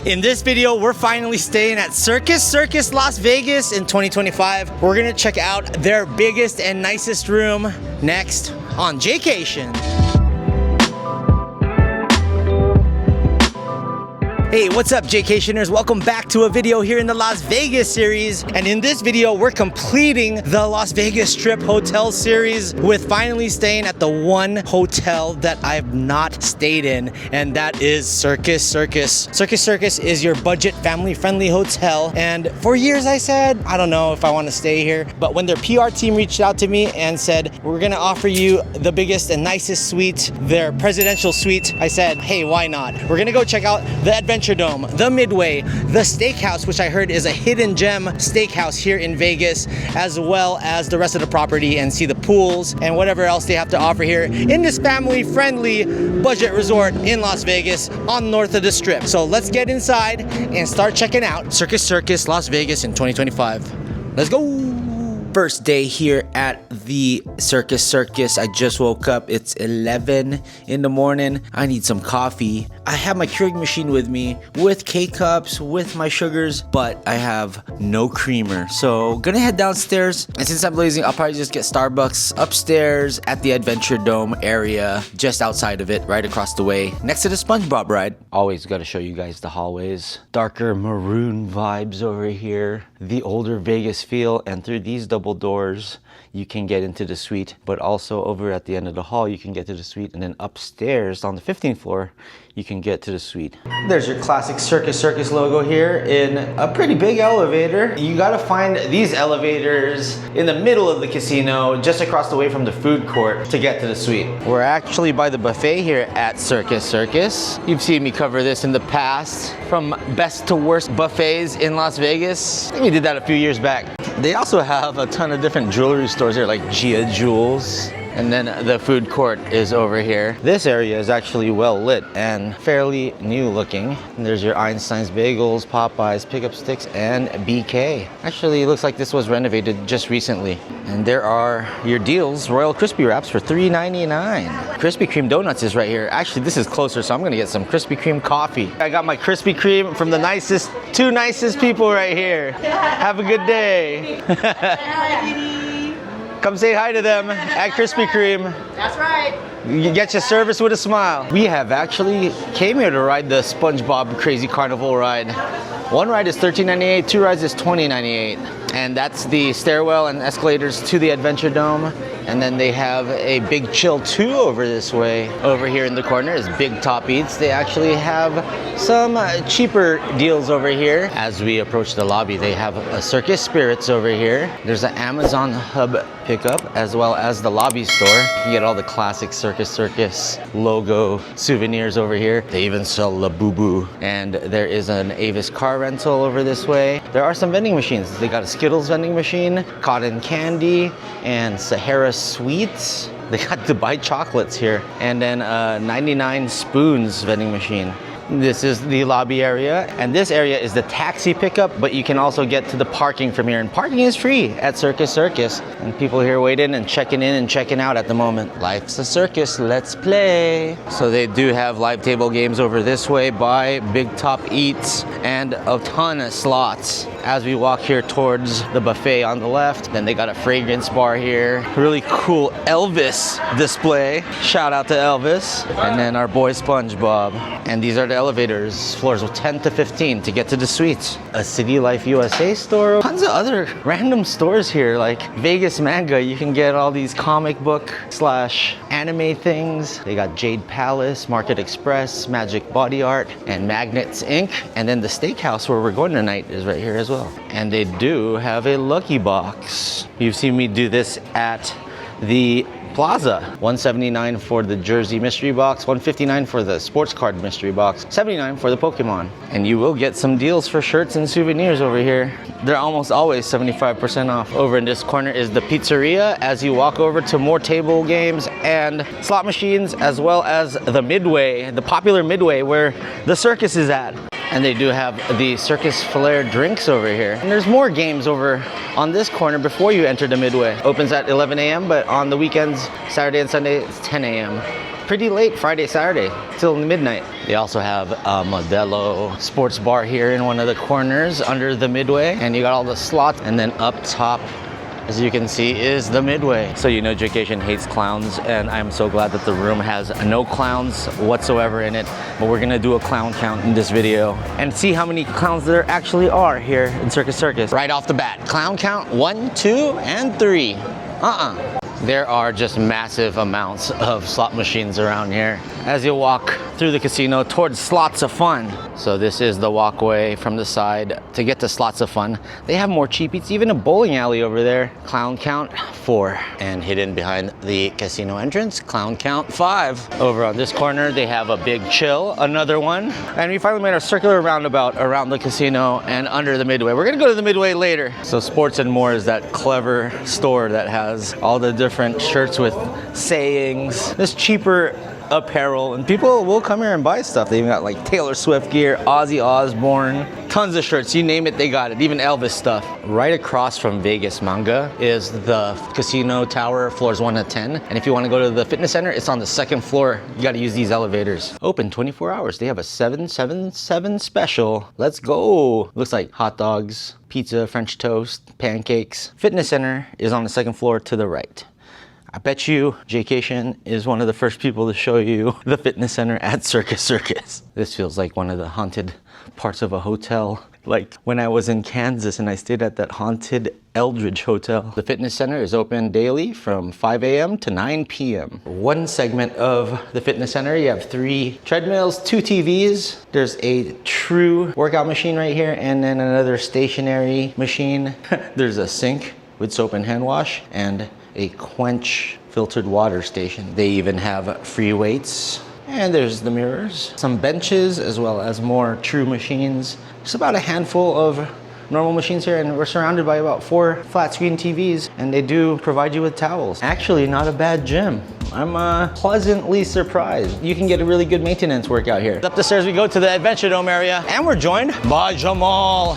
In this video, we're finally staying at Circus Circus Las Vegas in 2025. We're gonna check out their biggest and nicest room next on Jaycation. Hey, what's up, Jaycationers? Welcome back to a video here in the Las Vegas series. And in this video, we're completing the Las Vegas Strip Hotel series with finally staying at the one hotel that I've not stayed in, and that is Circus Circus. Circus Circus is your budget, family-friendly hotel. And for years I said, I don't know if I want to stay here. But when their PR team reached out to me and said, we're gonna offer you the biggest and nicest suite, their presidential suite, I said, hey, why not? We're gonna go check out the Adventuredome, the Midway, the Steakhouse, which I heard is a hidden gem steakhouse here in Vegas, as well as the rest of the property, and see the pools and whatever else they have to offer here in this family-friendly budget resort in Las Vegas on north of the Strip. So let's get inside and start checking out Circus Circus Las Vegas in 2025. Let's go! First day here at the Circus Circus. I just woke up. It's 11 in the morning. I need some coffee. I have my Keurig machine with me with K-cups, with my sugars, but I have no creamer. So gonna head downstairs, and since I'm blazing, I'll probably just get Starbucks upstairs at the Adventuredome area, just outside of it, right across the way, next to the SpongeBob ride. Always gotta show you guys the hallways. Darker maroon vibes over here, the older Vegas feel, and through these double doors you can get into the suite, but also over at the end of the hall you can get to the suite, and then upstairs on the 15th floor you can get to the suite. There's your classic Circus Circus logo here in a pretty big elevator. You gotta find these elevators in the middle of the casino, just across the way from the food court, to get to the suite. We're actually by the buffet here at Circus Circus. You've seen me cover this in the past, from best to worst buffets in Las Vegas. I think we did that a few years back. They also have a ton of different jewelry stores here, like Gia Jewels. And then the food court is over here. This area is actually well lit and fairly new looking. And there's your Einstein's Bagels, Popeyes, Pickup Sticks, and BK. Actually, it looks like this was renovated just recently. And there are your deals, Royal Crispy Wraps for $3.99. Krispy Kreme Donuts is right here. Actually, this is closer, so I'm gonna get some Krispy Kreme coffee. I got my Krispy Kreme from the two nicest people right here. Have a good day. Come say hi to them at Krispy Kreme. That's right. You get your service with a smile. We have actually came here to ride the SpongeBob Crazy Carnival ride. One ride is $13.98, two rides is $20.98. And that's the stairwell and escalators to the Adventuredome. And then they have a Big Chill 2 over this way. Over here in the corner is Big Top Eats. They actually have some cheaper deals over here. As we approach the lobby, they have a Circus Spirits over here. There's an Amazon Hub pickup, as well as the lobby store. You can get all the classic Circus Circus logo souvenirs over here. They even sell La Boo Boo. And there is an Avis car rental over this way. There are some vending machines. They got a Skittles vending machine, cotton candy, and Sahara sweets. They got Dubai chocolates here, and then 99 spoons vending machine. This is the lobby area, and this area is the taxi pickup, but you can also get to the parking from here, and parking is free at Circus Circus. And people here waiting and checking in and checking out at the moment. Life's a circus, let's play. So they do have live table games over this way by Big Top Eats, and a ton of slots. As we walk here towards the buffet on the left, then they got a fragrance bar here. Really cool Elvis display. Shout out to Elvis. And then our boy SpongeBob. And these are the elevators, floors 10 to 15 to get to the suites. A City Life USA store. Tons of other random stores here, like Vegas Manga. You can get all these comic book / anime things. They got Jade Palace, Market Express, Magic Body Art, and Magnets Inc. And then the Steakhouse where we're going tonight is right here as well. And they do have a lucky box. You've seen me do this at the Plaza. $179 for the Jersey mystery box, $159 for the sports card mystery box, $79 for the Pokemon. And you will get some deals for shirts and souvenirs over here. They're almost always 75% off. Over in this corner is the pizzeria as you walk over to more table games and slot machines, as well as the Midway, the popular Midway where the circus is at. And they do have the Circus Flair drinks over here. And there's more games over on this corner before you enter the Midway. Opens at 11 a.m., but on the weekends, Saturday and Sunday, it's 10 a.m. pretty late Friday, Saturday, till midnight. They also have a Modelo sports bar here in one of the corners under the Midway. And you got all the slots, and then up top, as you can see, is the Midway. So you know Jaycation hates clowns, and I'm so glad that the room has no clowns whatsoever in it. But we're gonna do a clown count in this video and see how many clowns there actually are here in Circus Circus. Right off the bat, clown count 1, 2, and 3. There are just massive amounts of slot machines around here as you walk through the casino towards Slots of Fun. So this is the walkway from the side to get to Slots of Fun. They have more cheapies, even a bowling alley over there. Clown count 4. And hidden behind the casino entrance, clown count 5. Over on this corner, they have a Big Chill, another one. And we finally made our circular roundabout around the casino and under the Midway. We're gonna go to the Midway later. So Sports and More is that clever store that has all the different shirts with sayings. This cheaper apparel, and people will come here and buy stuff. They even got like Taylor Swift gear, Ozzy Osbourne, tons of shirts, you name it, they got it, even Elvis stuff. Right across from Vegas Manga is the casino tower, floors 1 to 10. And if you want to go to the fitness center, it's on the 2nd floor. You got to use these elevators. Open 24 hours. They have a 777 special. Let's go. Looks like hot dogs, pizza, French toast, pancakes. Fitness center is on the 2nd floor to the right. I bet you Jaycation is one of the first people to show you the fitness center at Circus Circus. This feels like one of the haunted parts of a hotel. Like when I was in Kansas and I stayed at that haunted Eldridge Hotel. The fitness center is open daily from 5 a.m. to 9 p.m. One segment of the fitness center, you have 3 treadmills, 2 TVs. There's a true workout machine right here, and then another stationary machine. There's a sink with soap and hand wash, and a Quench filtered water station. They even have free weights, and there's the mirrors, some benches, as well as more true machines. Just about a handful of normal machines here, and we're surrounded by about 4 flat screen TVs, and they do provide you with towels. Actually, not a bad gym. I'm pleasantly surprised. You can get a really good maintenance workout here. Up the stairs we go to the Adventuredome area, and we're joined by Jamal.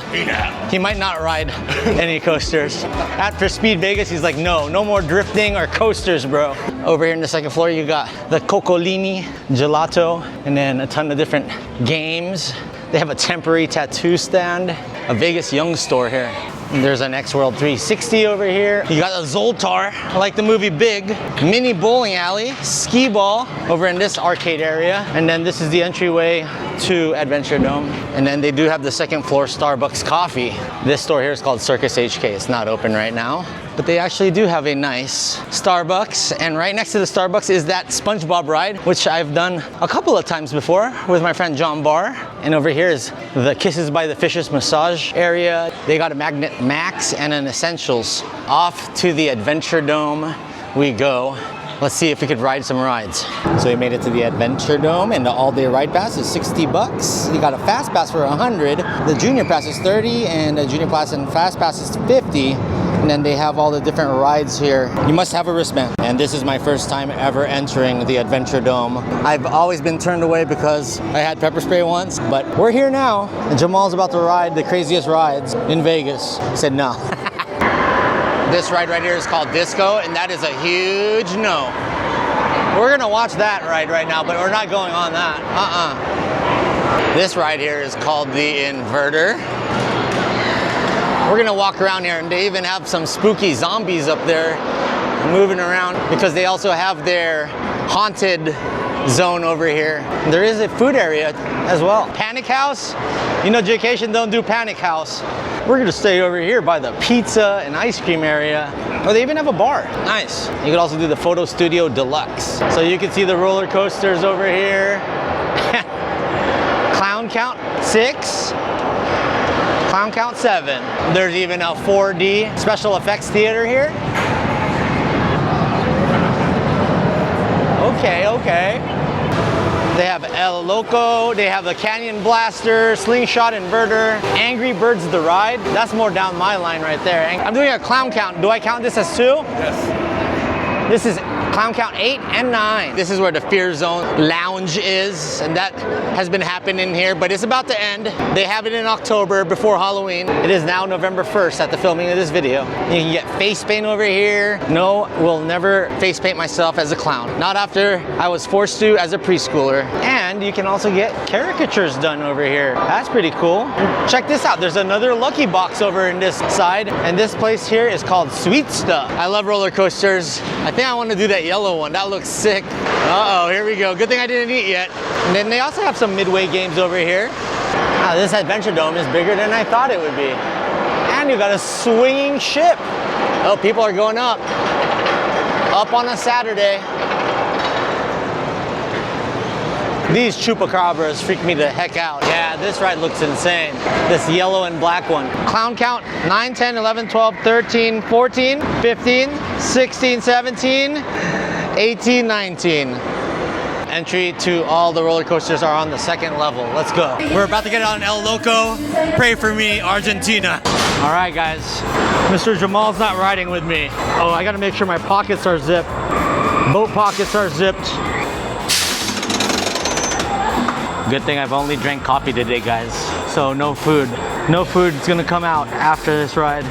He might not ride any coasters. After Speed Vegas, he's like, no more drifting or coasters, bro. Over here in the 2nd floor, you got the Coccolini Gelato, and then a ton of different games. They have a temporary tattoo stand, a Vegas Young store here. And there's an X-World 360 over here. You got a Zoltar, like the movie Big, mini bowling alley, skee ball over in this arcade area. And then this is the entryway to Adventuredome. And then they do have the 2nd floor Starbucks coffee. This store here is called Circus HK. It's not open right now, but they actually do have a nice Starbucks. And right next to the Starbucks is that SpongeBob ride, which I've done a couple of times before with my friend John Barr. And over here is the Kisses by the Fishes massage area. They got a Magnet Max and an Essentials. Off to the Adventuredome we go. Let's see if we could ride some rides. So we made it to the Adventuredome, and the all-day ride pass is 60 bucks. You got a fast pass for 100. The junior pass is 30, and the junior pass and fast pass is 50. And then they have all the different rides here. You must have a wristband. And this is my first time ever entering the Adventuredome. I've always been turned away because I had pepper spray once, but we're here now. And Jamal's about to ride the craziest rides in Vegas. I said no. This ride right here is called Disco, and that is a huge no. We're gonna watch that ride right now, but we're not going on that. This ride here is called the Inverter. We're gonna walk around here, and they even have some spooky zombies up there moving around because they also have their haunted zone over here. There is a food area as well. Panic House. You know Jaycation don't do Panic House. We're gonna stay over here by the pizza and ice cream area. Oh, they even have a bar. Nice. You could also do the Photo Studio Deluxe. So you can see the roller coasters over here. Clown count 6. Clown count 7. There's even a 4D special effects theater here. Okay. They have El Loco, they have the Canyon Blaster, Slingshot Inverter, Angry Birds the Ride. That's more down my line right there. I'm doing a clown count. Do I count this as 2? Yes. This is Clown Count 8 and 9. This is where the Fear Zone Lounge is, and that has been happening here, but it's about to end. They have it in October before Halloween. It is now November 1st at the filming of this video. You can get face paint over here. No, will never face paint myself as a clown. Not after I was forced to as a preschooler. And you can also get caricatures done over here. That's pretty cool. Check this out. There's another lucky box over in this side, and this place here is called Sweet Stuff. I love roller coasters. I think I want to do that yellow one. That looks sick. Uh-oh, here we go. Good thing I didn't eat yet. And then they also have some Midway games over here. Wow, this Adventuredome is bigger than I thought it would be. And you got a swinging ship. Oh, people are going up. Up on a Saturday. These chupacabras freak me the heck out. Yeah, this ride looks insane. This yellow and black one. Clown Count 9, 10, 11, 12, 13, 14, 15, 16, 17, 18, 19. Entry to all the roller coasters are on the second level. Let's go. We're about to get on El Loco. Pray for me, Argentina. All right, guys. Mr. Jamal's not riding with me. Oh, I gotta make sure my pockets are zipped. Boat pockets are zipped. Good thing I've only drank coffee today, guys. So no food. No food is gonna come out after this ride.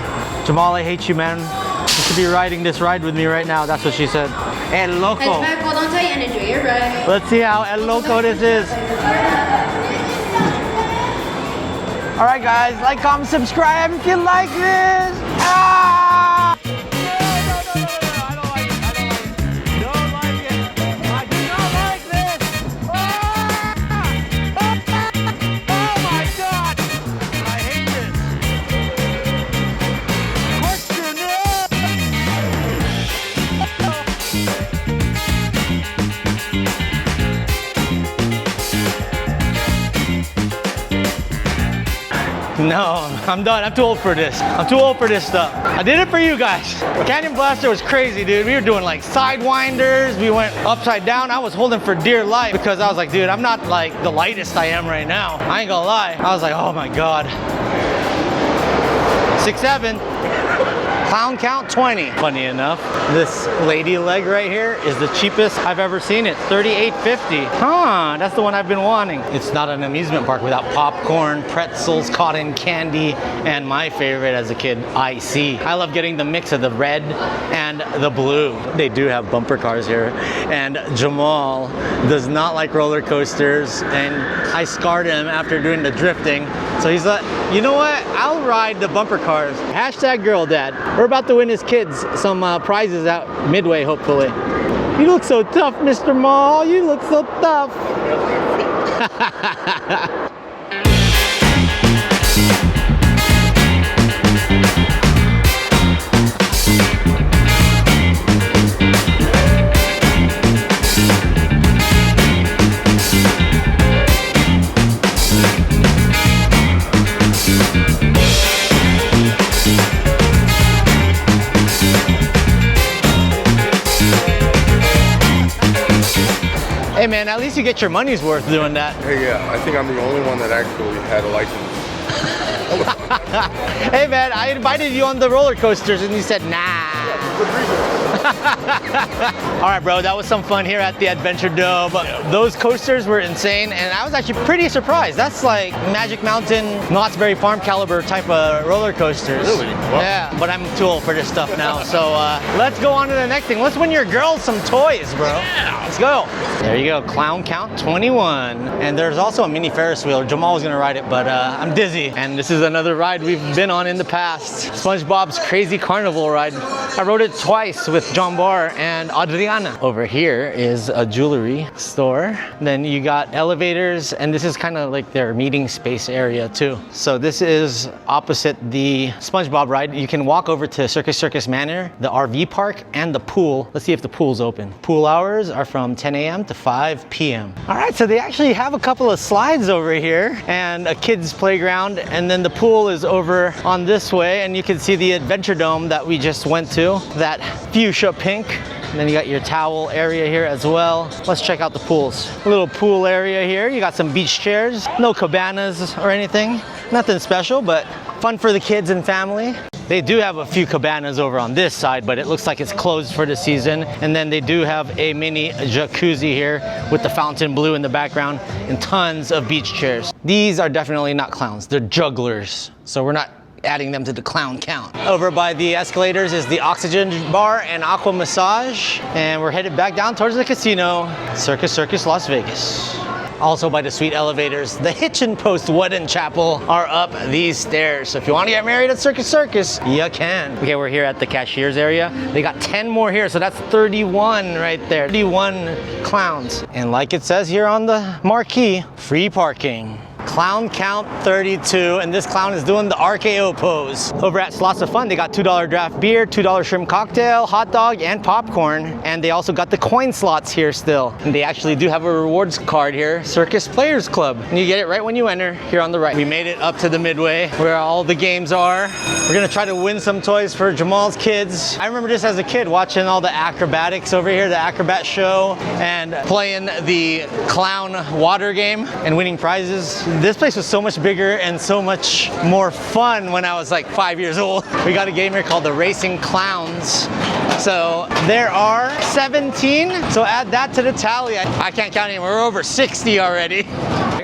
Jamal, I hate you, man. You should be riding this ride with me right now. That's what she said. El Loco. Hold on tight and enjoy your ride. Let's see how El Loco this is. All right, guys, like, comment, subscribe if you like this. Ah! No, I'm done. I'm too old for this. I'm too old for this stuff. I did it for you guys. Canyon Blaster was crazy, dude. We were doing like sidewinders. We went upside down. I was holding for dear life because I was like, dude, I'm not like the lightest I am right now. I ain't gonna lie. I was like, oh my God. 6, 7. Clown Count 20. Funny enough, this lady leg right here is the cheapest I've ever seen it. $38.50. Huh, that's the one I've been wanting. It's not an amusement park without popcorn, pretzels, cotton candy, and my favorite as a kid, icy. I love getting the mix of the red and the blue. They do have bumper cars here, and Jamal does not like roller coasters, and I scarred him after doing the drifting. So he's like, you know what? I'll ride the bumper cars. Hashtag girl dad. We're about to win his kids some prizes at Midway, hopefully. You look so tough, Mr. Mall. You look so tough. Hey man, at least you get your money's worth doing that. Hey, yeah, I think I'm the only one that actually had a license. Hey man, I invited you on the roller coasters and you said nah. Yeah, for good reason. All right, bro, that was some fun here at the Adventuredome. Those coasters were insane, and I was actually pretty surprised. That's like Magic Mountain, Knott's Berry Farm caliber type of roller coasters. Really? Wow. Yeah, but I'm too old for this stuff now, so let's go on to the next thing. Let's win your girls some toys, bro. Yeah. Let's go. There you go, Clown Count 21. And there's also a mini Ferris wheel. Jamal was gonna ride it, but I'm dizzy. And this is another ride we've been on in the past. SpongeBob's Crazy Carnival ride. I rode it twice with John Barr and Adriana. Over here is a jewelry store. Then you got elevators, and this is kind of like their meeting space area too. So this is opposite the SpongeBob ride. You can walk over to Circus Circus Manor, the RV park, and the pool. Let's see if the pool's open. Pool hours are from 10 a.m. to 5 p.m. All right, so they actually have a couple of slides over here and a kid's playground, and then the pool is over on this way, and you can see the Adventuredome that we just went to, that fuchsia pink. And then you got your towel area here as well. Let's check out the pools. A little pool area here. You got some beach chairs, no cabanas or anything. Nothing special, but fun for the kids and family. They do have a few cabanas over on this side, but it looks like it's closed for the season. And then they do have a mini jacuzzi here with the fountain blue in the background and tons of beach chairs. These are definitely not clowns, they're jugglers. So we're not adding them to the clown count. Over by the escalators is the oxygen bar and aqua massage. And we're headed back down towards the casino, Circus Circus Las Vegas. Also by the suite elevators, the Hitchin Post Wedding Chapel are up these stairs. So if you want to get married at Circus Circus, you can. Okay, we're here at the cashier's area. They got 10 more here, so that's 31 right there. 31 clowns. And like it says here on the marquee, free parking. Clown count 32, and this clown is doing the RKO pose. Over at Slots of Fun, they got $2 draft beer, $2 shrimp cocktail, hot dog, and popcorn. And they also got the coin slots here still. And they actually do have a rewards card here, Circus Players Club. And you get it right when you enter, here on the right. We made it up to the Midway, where all the games are. We're gonna try to win some toys for Jamal's kids. I remember just as a kid watching all the acrobatics over here, the acrobat show, and playing the clown water game and winning prizes. This place was so much bigger and so much more fun when I was like 5 years old. We got a game here called the Racing Clowns. So there are 17, so add that to the tally. I can't count anymore, we're over 60 already.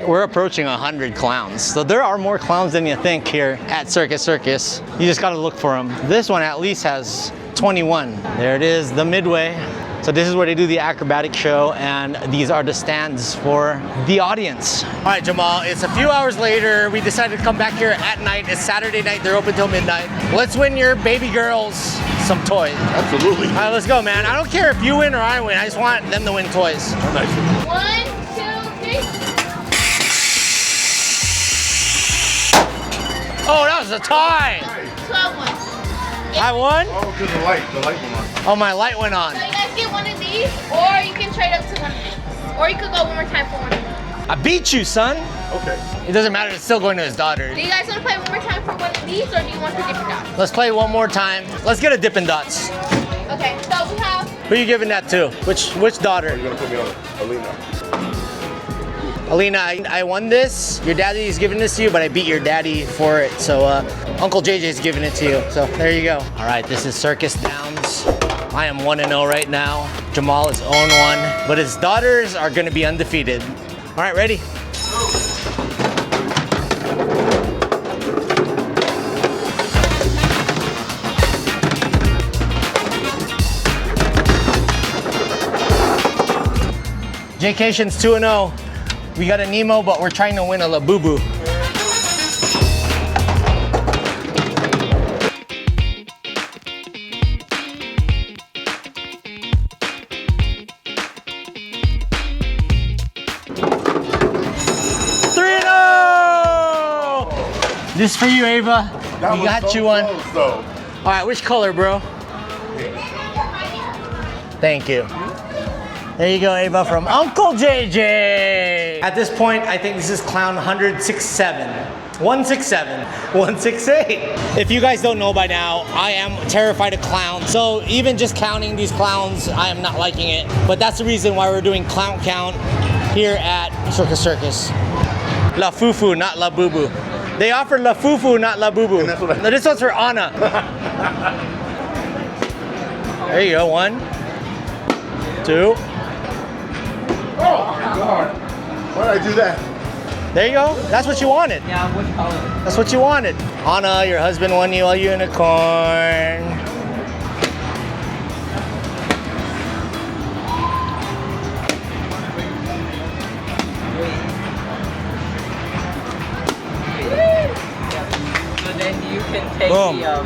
We're approaching 100 clowns. So there are more clowns than you think here at Circus Circus. You just gotta look for them. This one at least has 21. There it is, the Midway. So this is where they do the acrobatic show, and these are the stands for the audience. All right, Jamal, it's a few hours later. We decided to come back here at night. It's Saturday night, they're open till midnight. Let's win your baby girls some toys. Absolutely. All right, let's go, man. I don't care if you win or I win. I just want them to win toys. Nice. 1, 2, 3. Oh, that was a tie. 12 1. I won? Oh, because the light went on. Oh, my light went on. So you guys get one of these, or you can trade up to one of these. Or you could go one more time for one of these. I beat you, son. Okay. It doesn't matter, it's still going to his daughter. Do you guys want to play one more time for one of these, or do you want the different dots? Let's play one more time. Let's get a Dippin' Dots. Okay, so we have... Who are you giving that to? Which daughter? You're going to put me on Alina. Alina, I won this. Your daddy's giving this to you, but I beat your daddy for it. So Uncle JJ's giving it to you. So there you go. All right, this is Circus Downs. I am 1-0 right now. Jamal is 0-1, but his daughters are gonna be undefeated. All right, ready? Jaycation's 2-0. We got a Nemo, but we're trying to win a Labubu. This is for you, Ava. That We got was so you one. close, though. All right, which color, bro? Thank you. There you go, Ava, from Uncle JJ. At this point, I think this is clown 167. 167, 168. If you guys don't know by now, I am terrified of clowns. So even just counting these clowns, I am not liking it. But that's the reason why we're doing clown count here at Circus Circus. La Fufu, not La Boo Boo. They offer La Fufu, not La Boo Boo. And that's what I- No, this one's for Anna. There you go, 1, 2. Oh my God. Why did I do that? There you go. That's what you wanted. Yeah, what color? That's what you wanted. Anna, your husband won you a unicorn. So then you can take Boom. the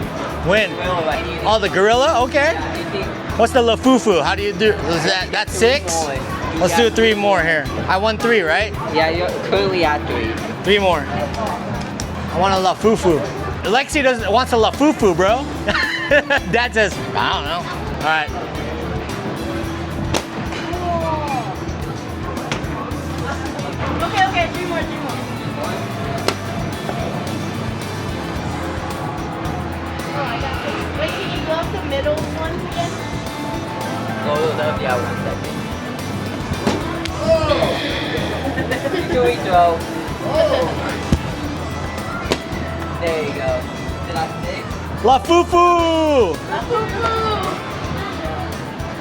Win. well, like, you- Oh, the gorilla? Okay. you think What's the La Fufu? How do you do? Is that's 6? more. You Let's got do 3 more here. I won 3, right? Yeah, you're currently at 3. 3 more. I want a La Fufu. Lexi wants a La Fufu, bro. Dad says, I don't know. All right. Okay, 3 more, 3 more. Oh, I got this. Wait, can you go up the middle ones again? Go up, yeah, 1 second. Do we throw? There you go. Did I stick? La Fufu!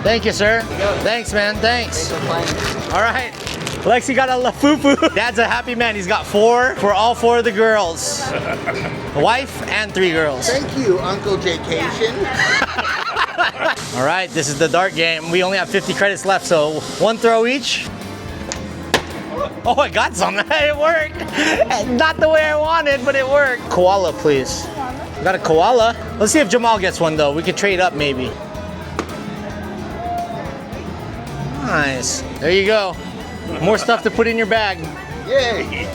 Thank you, sir. Thanks, man. Thanks. All right. Lexi got a La Fufu. Dad's a happy man. He's got 4 for all 4 of the girls. A wife and 3 girls. Thank you, Uncle Jaycation. All right, this is the dart game. We only have 50 credits left, so 1 throw each. Oh, I got some. It worked. Not the way I wanted, but it worked. Koala, please. Got a koala. Let's see if Jamal gets one, though. We could trade up, maybe. Nice. There you go. More stuff to put in your bag. Yay!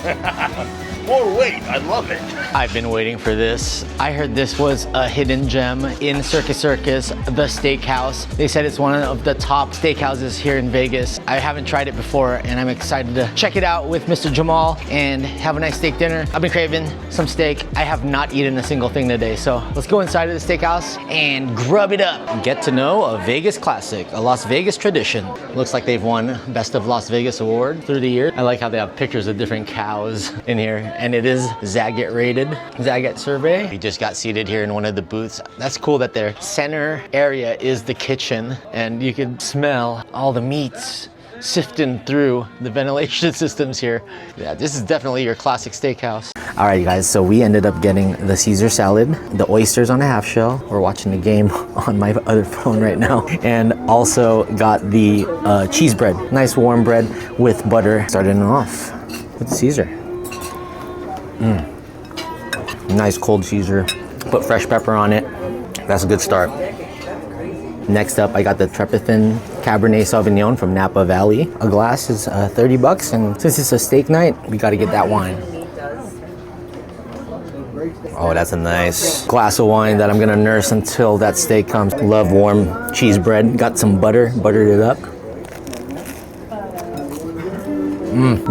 More weight. I love it. I've been waiting for this. I heard this was a hidden gem in Circus Circus, the Steakhouse. They said it's one of the top steakhouses here in Vegas. I haven't tried it before, and I'm excited to check it out with Mr. Jamal and have a nice steak dinner. I've been craving some steak. I have not eaten a single thing today, so let's go inside of the steakhouse and grub it up. Get to know a Vegas classic, a Las Vegas tradition. Looks like they've won Best of Las Vegas award through the year. I like how they have pictures of different cows in here. And it is Zagat rated, Zagat survey. We just got seated here in one of the booths. That's cool that their center area is the kitchen and you can smell all the meats sifting through the ventilation systems here. Yeah, this is definitely your classic steakhouse. All right, guys, so we ended up getting the Caesar salad, the oysters on a half shell. We're watching the game on my other phone right now. And also got the cheese bread, nice warm bread with butter. Starting off with Caesar. Nice cold Caesar, put fresh pepper on it. That's a good start. Next up, I got the Treppethin Cabernet Sauvignon from Napa Valley. A glass is 30 bucks, and since it's a steak night, we got to get that wine. Oh, that's a nice glass of wine that I'm gonna nurse until that steak comes. Love warm cheese bread. Got some butter, buttered it up.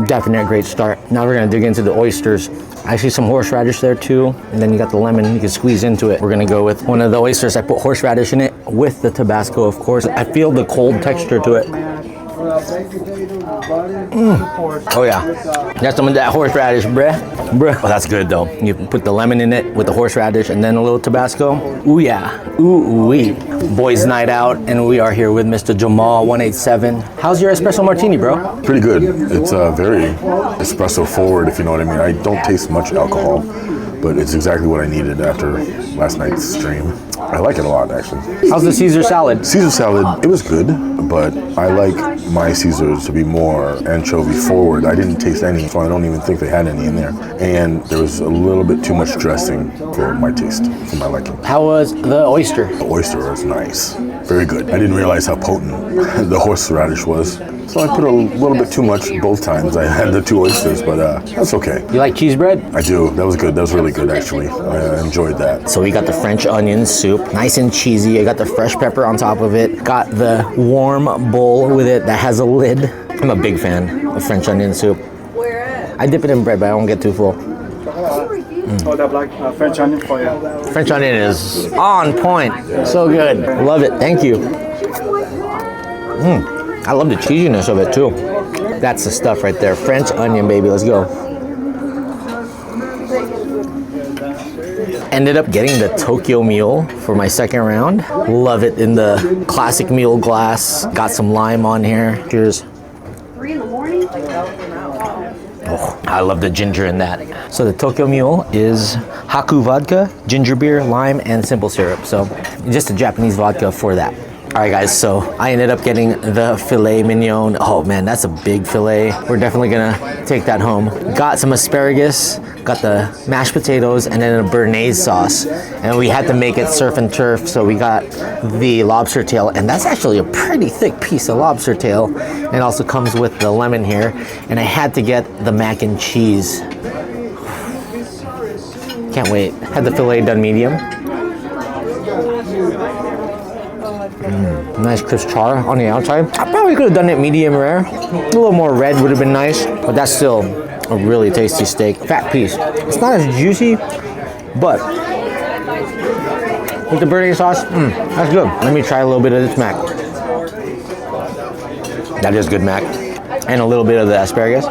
Definite great start. Now we're gonna dig into the oysters. I see some horseradish there too, and then you got the lemon you can squeeze into it. We're gonna go with one of the oysters. I put horseradish in it with the Tabasco, of course. I feel the cold texture to it. Oh yeah, that's some of that horseradish, bruh. Oh, that's good though. You put the lemon in it with the horseradish and then a little Tabasco. Ooh yeah, ooh wee. Boys night out, and we are here with Mr. Jamal 187. How's your espresso martini, bro? Pretty good. It's very espresso forward, if you know what I mean. I don't taste much alcohol, but it's exactly what I needed after last night's stream. I like it a lot, actually. How's the Caesar salad? Caesar salad, it was good, but I like my Caesars to be more anchovy forward. I didn't taste any, so I don't even think they had any in there. And there was a little bit too much dressing for my taste, for my liking. How was the oyster? The oyster was nice. Very good. I didn't realize how potent the horseradish was. So I put a little bit too much both times. I had the 2 oysters, but that's okay. You like cheese bread? I do. That was good. That was really good, actually. I enjoyed that. So we got the French onion soup, nice and cheesy. I got the fresh pepper on top of it. Got the warm bowl with it that has a lid. I'm a big fan of French onion soup. I dip it in bread, but I don't get too full. Oh, that black French onion for you. French onion is on point. So good. Love it. Thank you. I love the cheesiness of it too. That's the stuff right there. French onion, baby. Let's go. Ended up getting the Tokyo Mule for my second round. Love it in the classic mule glass. Got some lime on here. Cheers. 3 in the morning? Oh, I love the ginger in that. So the Tokyo Mule is Haku vodka, ginger beer, lime, and simple syrup. So just a Japanese vodka for that. All right, guys, so I ended up getting the filet mignon. Oh man, that's a big filet. We're definitely gonna take that home. Got some asparagus, got the mashed potatoes, and then a béarnaise sauce. And we had to make it surf and turf, so we got the lobster tail, and that's actually a pretty thick piece of lobster tail. It also comes with the lemon here, and I had to get the mac and cheese. Can't wait. Had the filet done medium. Nice crisp char on the outside. I probably could have done it medium rare. A little more red would have been nice, but that's still a really tasty steak. Fat piece. It's not as juicy, but with the béarnaise sauce, that's good. Let me try a little bit of this mac. That is good mac. And a little bit of the asparagus.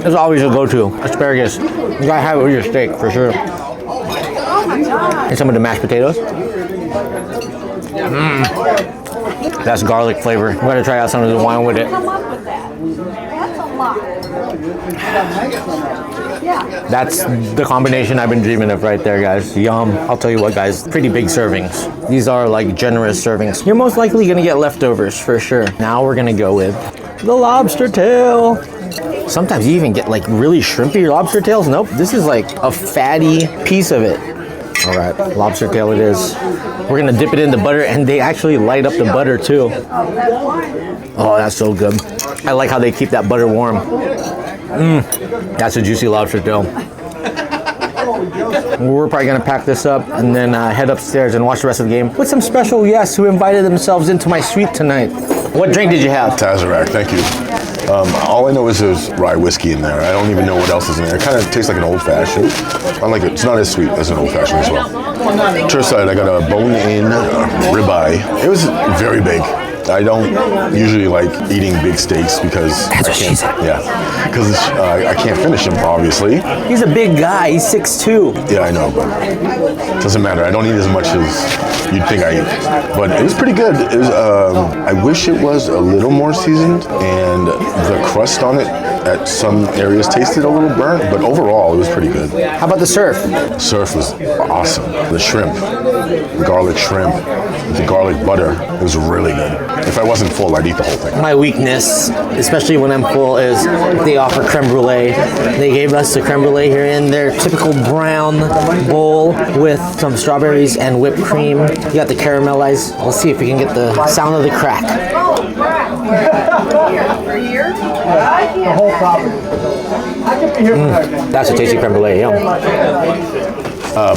It's always a go-to. Asparagus. You gotta have it with your steak for sure. And some of the mashed potatoes. That's garlic flavor. I'm gonna try out some of the wine with it. That's the combination I've been dreaming of right there, guys. Yum. I'll tell you what, guys, pretty big servings. These are like generous servings. You're most likely gonna get leftovers for sure. Now we're gonna go with the lobster tail. Sometimes you even get like really shrimpy lobster tails. Nope, this is like a fatty piece of it. All right, lobster tail it is. We're gonna dip it in the butter, and they actually light up the butter too. Oh, that's so good. I like how they keep that butter warm. That's a juicy lobster tail. We're probably gonna pack this up and then head upstairs and watch the rest of the game with some special guests who invited themselves into my suite tonight. What drink did you have? Tazerac, thank you. All I know is there's rye whiskey in there. I don't even know what else is in there. It kind of tastes like an old fashioned. I like it. It's not as sweet as an old fashioned as well. Church side, I got a bone-in ribeye. It was very big. I don't usually like eating big steaks because I can't. Yeah, because I can't finish them. Obviously. He's a big guy. He's 6'2". Yeah, I know, but it doesn't matter. I don't eat as much as you'd think I eat. But it was pretty good. It was. I wish it was a little more seasoned, and the crust on it at some areas tasted a little burnt. But overall, it was pretty good. How about the surf? Surf was awesome. The shrimp, the garlic shrimp, the garlic butter. It was really good. If I wasn't full, I'd eat the whole thing. My weakness, especially when I'm full, is they offer creme brulee. They gave us the creme brulee here in their typical brown bowl with some strawberries and whipped cream. You got the caramelized. Let's see if we can get the sound of the crack. That's a tasty creme brulee, yum.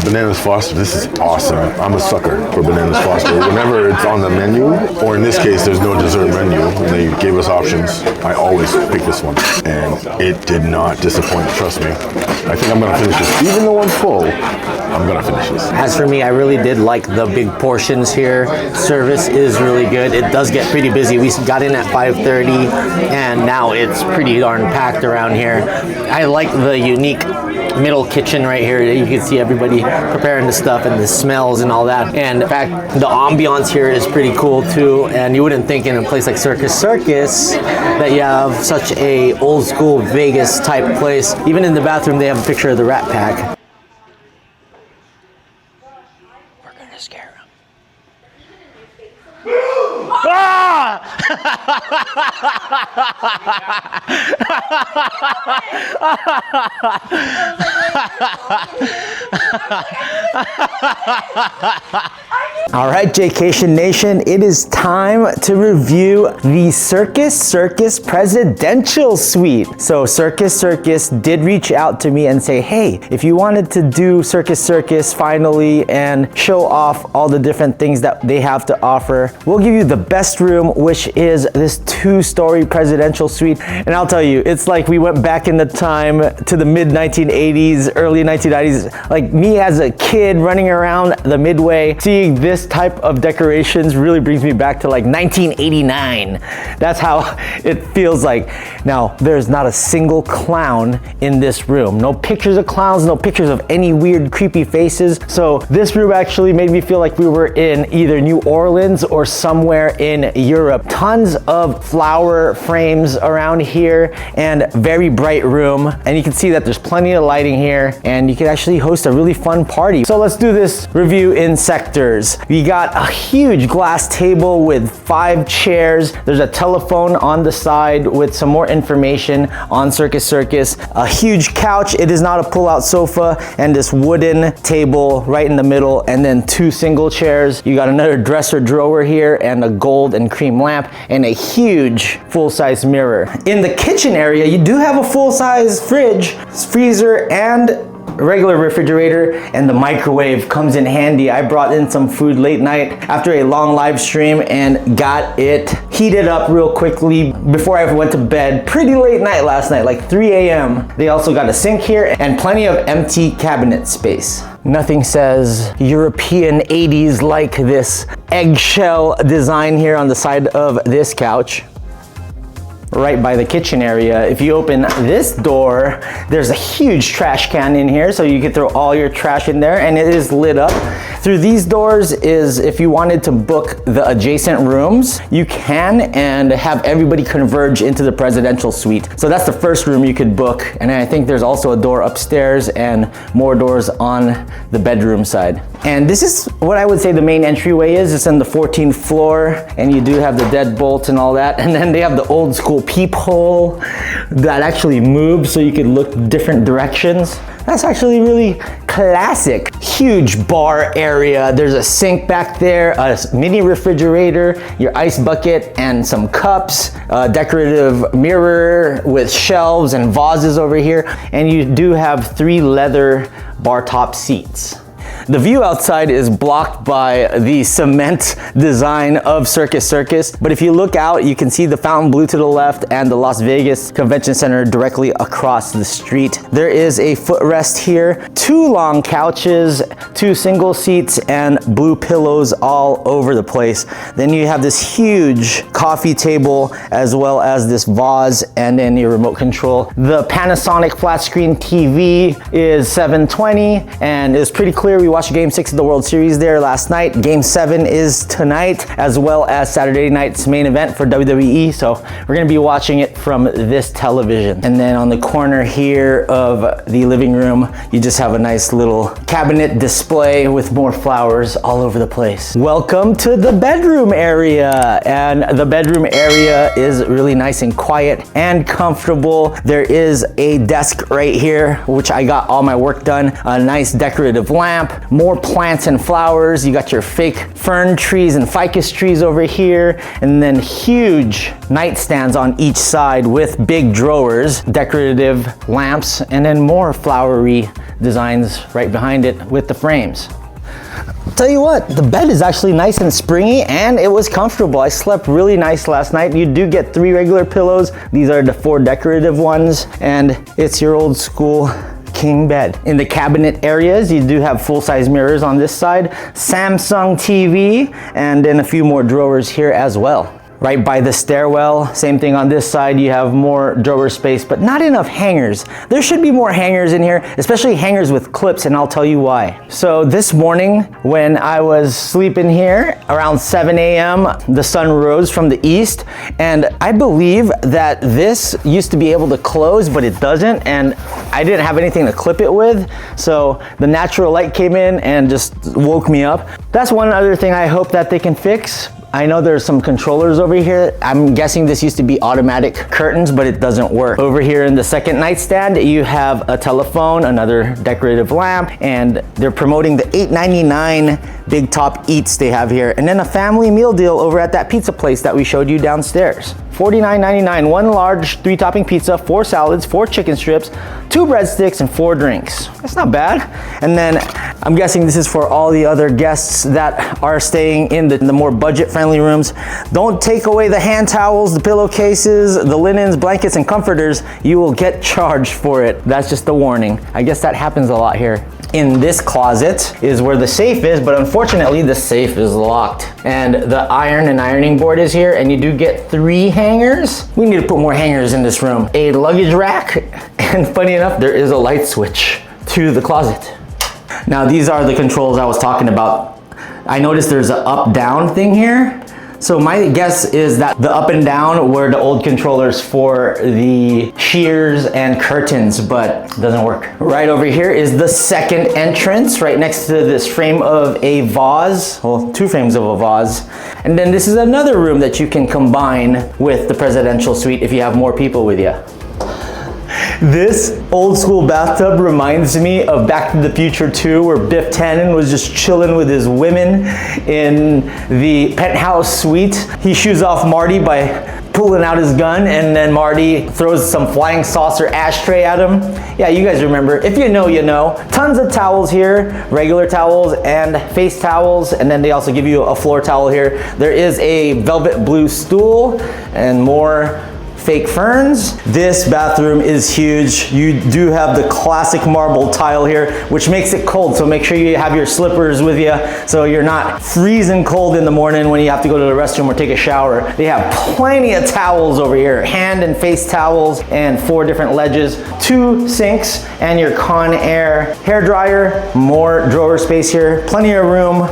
Bananas Foster, this is awesome. I'm a sucker for Bananas Foster. Whenever it's on the menu, or in this case, there's no dessert menu, and they gave us options, I always pick this one. And it did not disappoint, trust me. I think I'm gonna finish this. Even though I'm full, I'm gonna finish this. As for me, I really did like the big portions here. Service is really good. It does get pretty busy. We got in at 5:30, and now it's pretty darn packed around here. I like the unique middle kitchen right here. You can see everybody preparing the stuff and the smells and all that. And in fact, the ambiance here is pretty cool too. And you wouldn't think in a place like Circus Circus that you have such a old school Vegas type place. Even in the bathroom, they have a picture of the Rat Pack. We're gonna scare him. Ah! All right, Jaycation Nation, it is time to review the Circus Circus Presidential Suite. So Circus Circus did reach out to me and say, hey, if you wanted to do Circus Circus finally and show off all the different things that they have to offer, we'll give you the best room, which is this 2-story presidential suite. And I'll tell you, it's like we went back in the time to the mid 1980s, early 1990s. Like me as a kid running around the Midway, seeing this type of decorations really brings me back to like 1989. That's how it feels like. Now, there's not a single clown in this room. No pictures of clowns, no pictures of any weird, creepy faces. So this room actually made me feel like we were in either New Orleans or somewhere in Europe. Tons of flower frames around here and very bright room. And you can see that there's plenty of lighting here and you can actually host a really fun party. So let's do this review in sectors. We got a huge glass table with 5 chairs. There's a telephone on the side with some more information on Circus Circus. A huge couch. It is not a pull-out sofa, and this wooden table right in the middle, and then 2 single chairs. You got another dresser drawer here and a gold and cream lamp and a huge full-size mirror. In the kitchen area, you do have a full-size fridge, freezer, and regular refrigerator, and the microwave comes in handy. I brought in some food late night after a long live stream and got it heated up real quickly before I went to bed. Pretty late night last night, like 3 a.m. They also got a sink here and plenty of empty cabinet space. Nothing says European 80s like this eggshell design here on the side of this couch. right by the kitchen area. If you open this door, there's a huge trash can in here, so you can throw all your trash in there, and it is lit up. Through these doors is if you wanted to book the adjacent rooms, you can, and have everybody converge into the presidential suite. So that's the first room you could book, and I think there's also a door upstairs and more doors on the bedroom side. And this is what I would say the main entryway is. It's on the 14th floor, and you do have the deadbolts and all that. And then they have the old school peephole that actually moves so you could look different directions. That's actually really classic. Huge bar area. There's a sink back there, a mini refrigerator, your ice bucket, and some cups, a decorative mirror with shelves and vases over here. And you do have 3 leather bar top seats. The view outside is blocked by the cement design of Circus Circus, but if you look out, you can see the Fontainebleau to the left and the Las Vegas Convention Center directly across the street. There is a footrest here, 2 long couches, 2 single seats, and blue pillows all over the place. Then you have this huge coffee table as well as this vase and then your remote control. The Panasonic flat screen TV is 720 and is pretty clear. We watched Game 6 of the World Series there last night. Game 7 is tonight, as well as Saturday night's main event for WWE. So we're gonna be watching it from this television. And then on the corner here of the living room, you just have a nice little cabinet display with more flowers all over the place. Welcome to the bedroom area. And the bedroom area is really nice and quiet and comfortable. There is a desk right here, which I got all my work done. A nice decorative lamp, more plants and flowers. You got your fake fern trees and ficus trees over here, and then huge nightstands on each side with big drawers, decorative lamps, and then more flowery designs right behind it with the frames. Tell you what, the bed is actually nice and springy and it was comfortable. I slept really nice last night. You do get 3 regular pillows. These are the 4 decorative ones, and it's your old school king bed. In the cabinet areas, you do have full-size mirrors on this side, Samsung TV, and then a few more drawers here as well. Right by the stairwell, same thing on this side, you have more drawer space, but not enough hangers. There should be more hangers in here, especially hangers with clips, and I'll tell you why. So this morning, when I was sleeping here, around 7 a.m., the sun rose from the east, and I believe that this used to be able to close, but it doesn't, and I didn't have anything to clip it with, so the natural light came in and just woke me up. That's one other thing I hope that they can fix. I know there's some controllers over here. I'm guessing this used to be automatic curtains, but it doesn't work. Over here in the second nightstand, you have a telephone, another decorative lamp, and they're promoting the $8.99 Big Top Eats they have here. And then a family meal deal over at that pizza place that we showed you downstairs. $49.99, 1 large 3-topping pizza, 4 salads, 4 chicken strips, 2 breadsticks, and 4 drinks. That's not bad. And then I'm guessing this is for all the other guests that are staying in the more budget-friendly rooms. Don't take away the hand towels, the pillowcases, the linens, blankets, and comforters. You will get charged for it. That's just a warning. I guess that happens a lot here. In this closet is where the safe is, but unfortunately the safe is locked. And the iron and ironing board is here, and you do get 3 hangers. We need to put more hangers in this room. A luggage rack, and funny enough, there is a light switch to the closet. Now these are the controls I was talking about. I noticed there's an up-down thing here. So my guess is that the up and down were the old controllers for the shears and curtains, but it doesn't work. Right over here is the second entrance, right next to this frame of a vase, well, 2 frames of a vase. And then this is another room that you can combine with the presidential suite if you have more people with you. This old school bathtub reminds me of Back to the Future 2, where Biff Tannen was just chilling with his women in the penthouse suite. He shoos off Marty by pulling out his gun, and then Marty throws some flying saucer ashtray at him. Yeah, you guys remember. If you know, you know. Tons of towels here, regular towels and face towels, and then they also give you a floor towel here. There is a velvet blue stool and more fake ferns. This bathroom is huge. You do have the classic marble tile here, which makes it cold. So make sure you have your slippers with you so you're not freezing cold in the morning when you have to go to the restroom or take a shower. They have plenty of towels over here, hand and face towels, and 4 different ledges, 2 sinks, and your Conair hair dryer, more drawer space here, plenty of room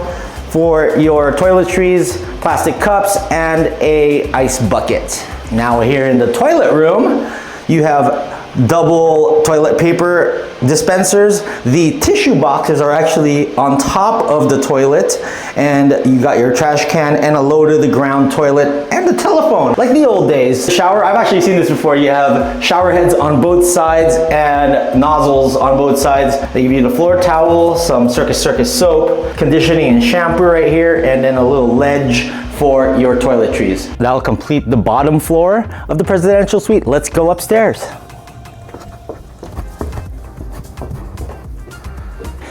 for your toiletries, plastic cups, and a ice bucket. Now here in the toilet room, you have double toilet paper dispensers. The tissue boxes are actually on top of the toilet, and you got your trash can and a low to the ground toilet and a telephone, like the old days. Shower, I've actually seen this before. You have shower heads on both sides and nozzles on both sides. They give you the floor towel, some Circus Circus soap, conditioning and shampoo right here, and then a little ledge for your toiletries. That'll complete the bottom floor of the presidential suite. Let's go upstairs.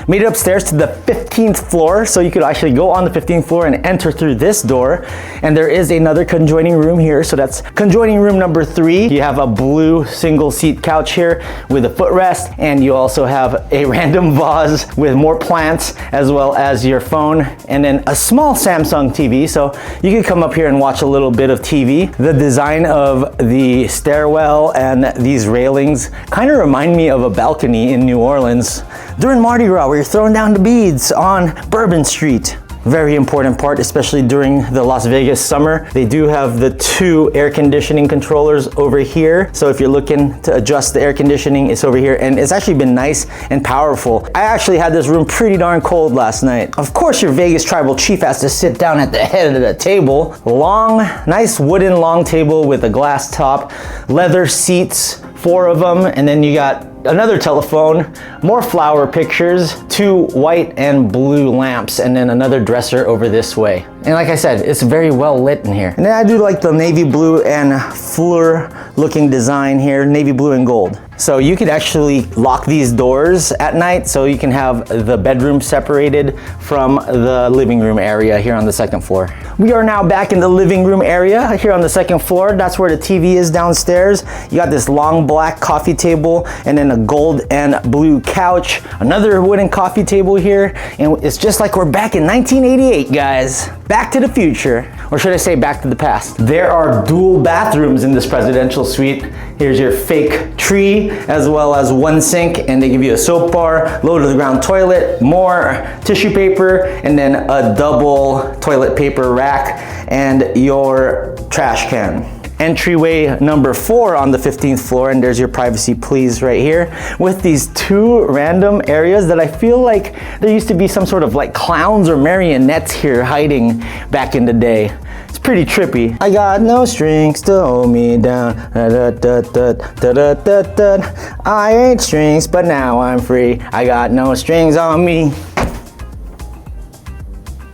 Made it upstairs to the 15th floor, so you could actually go on the 15th floor and enter through this door. And there is another conjoining room here, so that's conjoining room number 3. You have a blue single seat couch here with a footrest, and you also have a random vase with more plants, as well as your phone, and then a small Samsung TV, so you could come up here and watch a little bit of TV. The design of the stairwell and these railings kind of remind me of a balcony in New Orleans during Mardi Gras, where you're throwing down the beads on Bourbon Street. Very important part, especially during the Las Vegas summer. They do have the 2 air conditioning controllers over here. So if you're looking to adjust the air conditioning, it's over here, and it's actually been nice and powerful. I actually had this room pretty darn cold last night. Of course, your Vegas tribal chief has to sit down at the head of the table. Long, nice wooden long table with a glass top, leather seats, 4 of them, and then you got another telephone, more flower pictures, 2 white and blue lamps, and then another dresser over this way. And like I said, it's very well lit in here. And then I do like the navy blue and fleur looking design here, navy blue and gold. So you could actually lock these doors at night so you can have the bedroom separated from the living room area here on the 2nd floor. We are now back in the living room area here on the 2nd floor. That's where the TV is downstairs. You got this long black coffee table, and then a gold and blue couch, another wooden coffee table here, and it's just like we're back in 1988, guys. Back to the future, or should I say back to the past. There are dual bathrooms in this presidential suite. Here's your fake tree, as well as 1 sink, and they give you a soap bar, low to the ground toilet, more tissue paper, and then a double toilet paper rack, and your trash can. Entryway number 4 on the 15th floor, and there's your privacy please right here, with these 2 random areas that I feel like there used to be some sort of like clowns or marionettes here hiding back in the day. It's pretty trippy. I got no strings to hold me down. I ain't strings, but now I'm free. I got no strings on me.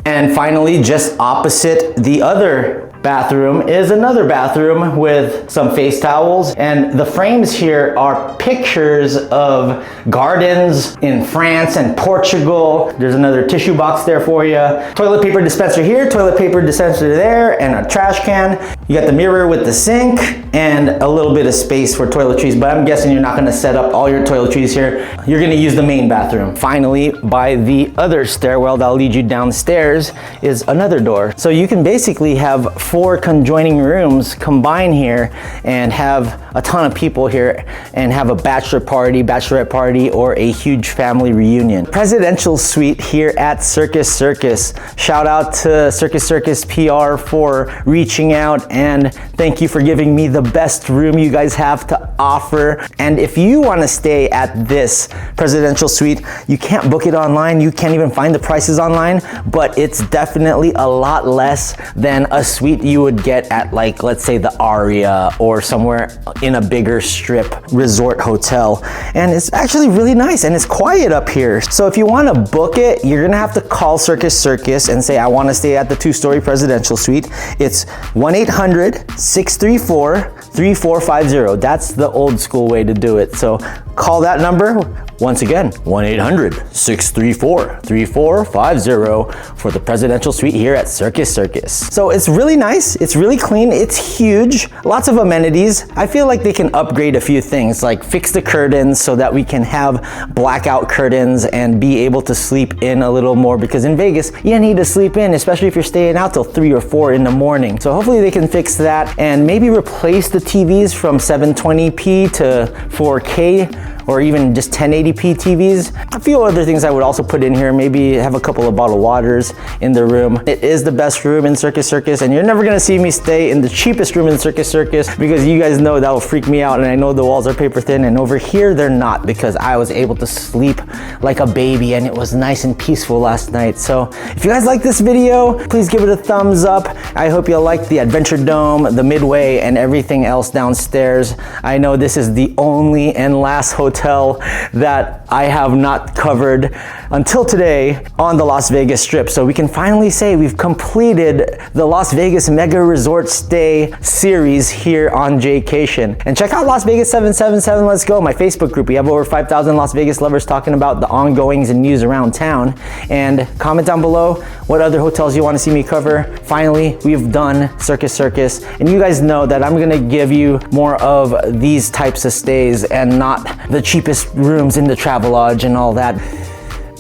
And finally, just opposite the other bathroom is another bathroom with some face towels, and the frames here are pictures of gardens in France and Portugal. There's another tissue box there for you. Toilet paper dispenser here, toilet paper dispenser there, and a trash can. You got the mirror with the sink and a little bit of space for toiletries, but I'm guessing you're not gonna set up all your toiletries here. You're gonna use the main bathroom. Finally, by the other stairwell that'll lead you downstairs is another door. So you can basically have 4 conjoining rooms combine here and have a ton of people here and have a bachelor party, bachelorette party, or a huge family reunion. Presidential suite here at Circus Circus. Shout out to Circus Circus PR for reaching out, and thank you for giving me the best room you guys have to offer. And if you want to stay at this presidential suite, you can't book it online, you can't even find the prices online, but it's definitely a lot less than a suite you would get at, like, let's say the Aria or somewhere in a bigger strip resort hotel. And it's actually really nice, and it's quiet up here. So if you want to book it, you're gonna have to call Circus Circus and say, I want to stay at the 2-story presidential suite. It's 1-800-634-3450. That's the old school way to do it. So call that number, Once again, 1-800-634-3450 for the presidential suite here at Circus Circus. So it's really nice, it's really clean, it's huge, lots of amenities. I feel like they can upgrade a few things, like fix the curtains so that we can have blackout curtains and be able to sleep in a little more, because in Vegas, you need to sleep in, especially if you're staying out till 3 or 4 in the morning. So hopefully they can fix that and maybe replace the TVs from 720p to 4K, or even just 1080p TVs. A few other things I would also put in here, maybe have a couple of bottled waters in the room. It is the best room in Circus Circus, and you're never gonna see me stay in the cheapest room in Circus Circus, because you guys know that will freak me out, and I know the walls are paper thin, and over here they're not, because I was able to sleep like a baby and it was nice and peaceful last night. So if you guys like this video, please give it a thumbs up. I hope you like the Adventuredome, the Midway, and everything else downstairs. I know this is the only and last hotel that I have not covered until today on the Las Vegas Strip. So we can finally say we've completed the Las Vegas Mega Resort Stay series here on Jaycation. And check out Las Vegas 777 Let's Go, my Facebook group. We have over 5,000 Las Vegas lovers talking about the ongoings and news around town. And comment down below what other hotels you want to see me cover. Finally, we've done Circus Circus, and you guys know that I'm gonna give you more of these types of stays and not the cheapest rooms in the Travelodge and all that.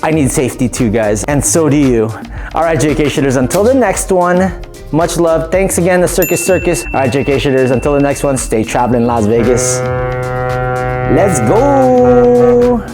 I need safety too, guys, and so do you. All right, Jaycationers, until the next one, much love. Thanks again to Circus Circus. All right, Jaycationers, until the next one, stay traveling Las Vegas. Let's go.